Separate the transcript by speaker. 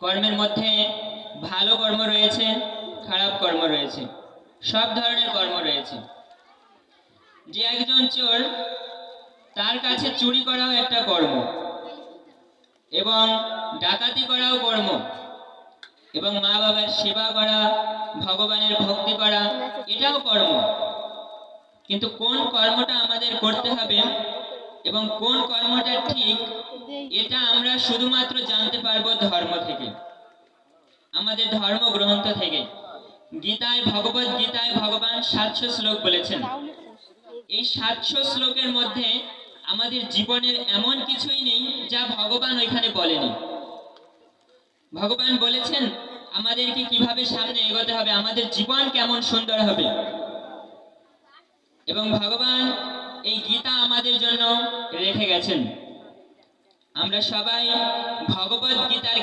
Speaker 1: কর্মের মধ্যে ভালো কর্ম রয়েছে, খারাপ কর্ম রয়েছে, সব ধরনের কর্ম রয়েছে। যে একজন চোর, তার কাছে চুরি করাও একটা কর্ম, এবং ডাকাতি করাও কর্ম, এবং মা বাবার সেবা করা, ভগবানের ভক্তি করা, এটাও কর্ম। কিন্তু কোন কর্মটা আমাদের করতে হবে এবং কোন কর্মটা ঠিক, এটা আমরা শুধুমাত্র জানতে পারবো ধর্ম থেকে, আমাদের ধর্মগ্রন্থ থেকে। গীতায়, ভগবত গীতায় ভগবান 700 শ্লোক বলেছেন। এই 700 শ্লোকের মধ্যে আমাদের জীবনের এমন কিছুই নেই যা ভগবান ওইখানে বলেনি। ভগবান বলেছেন আমাদেরকে কিভাবে সামনে এগোতে হবে, আমাদের জীবন কেমন সুন্দর হবে। এবং ভগবান এই গীতা আমাদের জন্য রেখে গেছেন। আমরা সবাই ভগবত গীতার